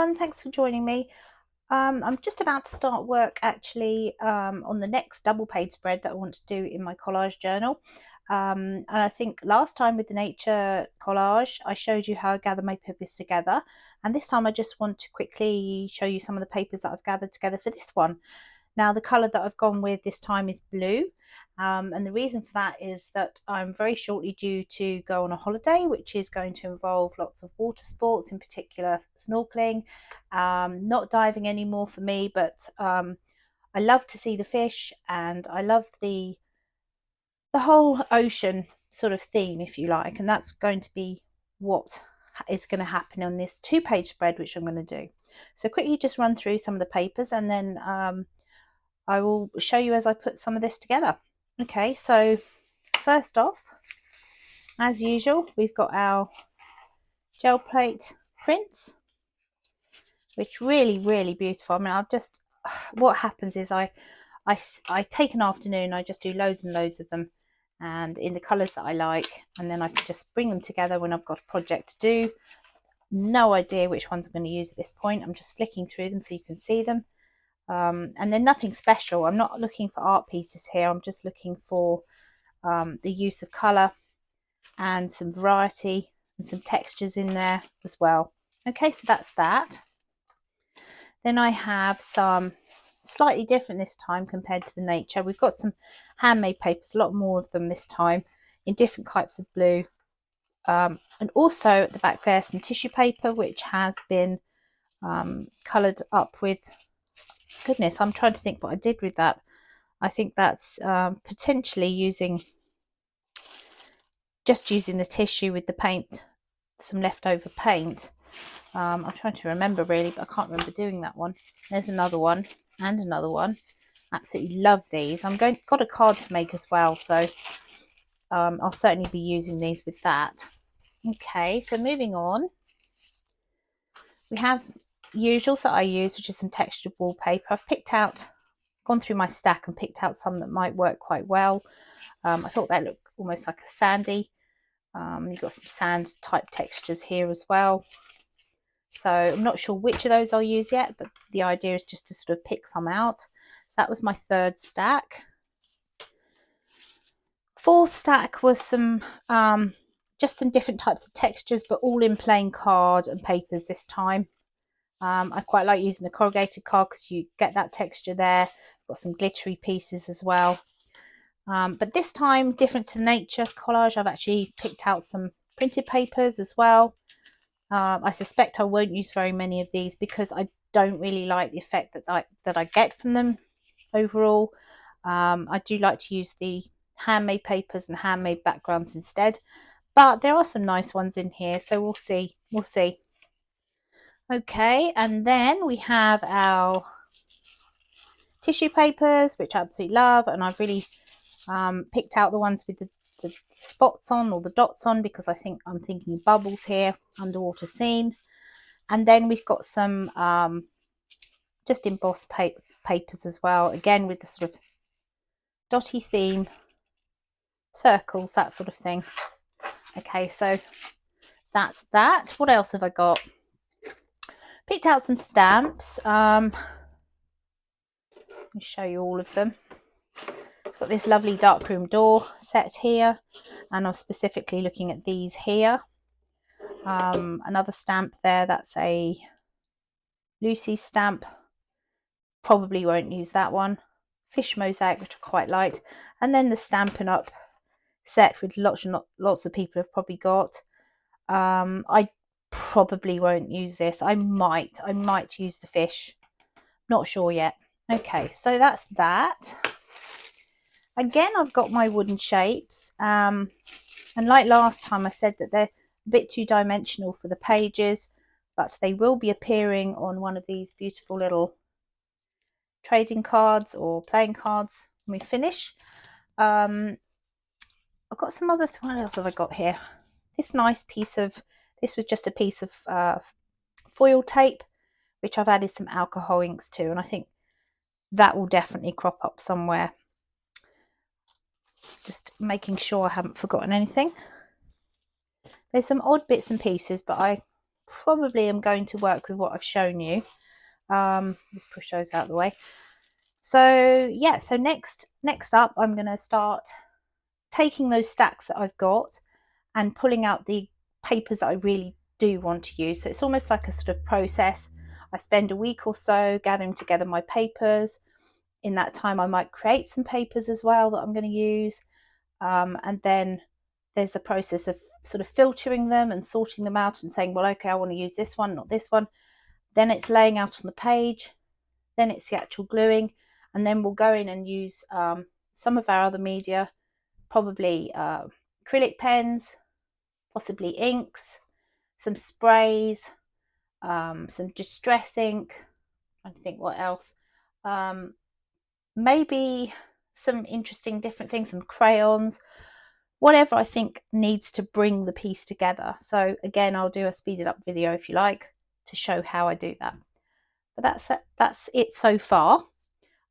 everyone, thanks for joining me. I'm just about to start work actually on the next double page spread that I want to do in my collage journal. And I think last time with the nature collage I showed you how I gather my papers together, and this time I just want to quickly show you some of the papers that I've gathered together for this one. Now the colour that I've gone with this time is blue, and the reason for that is that I'm very shortly due to go on a holiday which is going to involve lots of water sports, in particular snorkeling. Not diving anymore for me, but I love to see the fish, and I love the whole ocean sort of theme, if you like, and that's going to be what is going to happen on this 2-page spread which I'm going to do. So quickly just run through some of the papers, and then I will show you as I put some of this together. Okay, so first off, as usual, we've got our gel plate prints, which really beautiful. I mean, I'll just, what happens is I take an afternoon, I just do loads and loads of them, and in the colours that I like, and then I can just bring them together when I've got a project to do. No idea which ones I'm going to use at this point. I'm just flicking through them so you can see them. And they're nothing special. I'm not looking for art pieces here. I'm just looking for the use of colour and some variety and some textures in there as well. Okay, so that's that. Then I have some slightly different this time compared to the nature. We've got some handmade papers, a lot more of them this time, in different types of blue. And also at the back there, some tissue paper which has been coloured up with, goodness, I'm trying to think what I did with that. I think that's potentially using the tissue with the paint, some leftover paint. I'm trying to remember really, but I can't remember doing that one. There's another one and another one. Absolutely love these. Got a card to make as well, so I'll certainly be using these with that. Okay, so moving on, we have usuals that I use, which is some textured wallpaper. I've gone through my stack and picked out some that might work quite well. I thought that looked almost like a sandy. You've got some sand type textures here as well. So I'm not sure which of those I'll use yet, but the idea is just to sort of pick some out. So that was my third stack. Fourth stack was some just some different types of textures, but all in plain card and papers this time. I quite like using the corrugated card because you get that texture there. Got some glittery pieces as well. But this time, different to nature collage, I've actually picked out some printed papers as well. I suspect I won't use very many of these because I don't really like the effect that I get from them overall. I do like to use the handmade papers and handmade backgrounds instead, but there are some nice ones in here, so we'll see. Okay, and then we have our tissue papers, which I absolutely love, and I've really picked out the ones with the spots on, or the dots on, because I'm thinking bubbles here, underwater scene. And then we've got some just embossed papers as well, again with the sort of dotty theme, circles, that sort of thing. Okay, so that's that. What else have I got? Picked out some stamps. Let me show you all of them. Got this lovely darkroom door set here, and I'm specifically looking at these here. Another stamp there, that's a Lucy stamp, probably won't use that one. Fish mosaic, which I quite liked, and then the Stampin' Up set, with lots of people have probably got. I probably won't use this. I might use the fish, not sure yet. Okay, so that's that. Again, I've got my wooden shapes, and like last time I said that they're a bit too dimensional for the pages, but they will be appearing on one of these beautiful little trading cards or playing cards when we finish. I've got some other, what else have I got here? This nice piece of, this was just a piece of foil tape, which I've added some alcohol inks to, and I think that will definitely crop up somewhere. Just making sure I haven't forgotten anything. There's some odd bits and pieces, but I probably am going to work with what I've shown you. Let's push those out of the way. So yeah, so next up, I'm going to start taking those stacks that I've got and pulling out the papers that I really do want to use. So it's almost like a sort of process. I spend a week or so gathering together my papers. In that time, I might create some papers as well that I'm going to use. And then there's the process of sort of filtering them and sorting them out and saying, well, okay, I want to use this one, not this one. Then it's laying out on the page. Then it's the actual gluing. And then we'll go in and use some of our other media, probably acrylic pens, possibly inks, some sprays, some distress ink. I think what else. Maybe some interesting different things, some crayons, whatever I think needs to bring the piece together. So again, I'll do a speeded up video if you like to show how I do that. But that's it so far.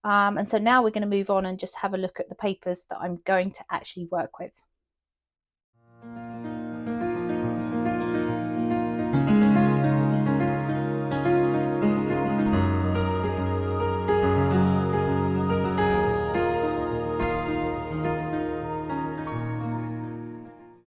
And so now we're going to move on and just have a look at the papers that I'm going to actually work with.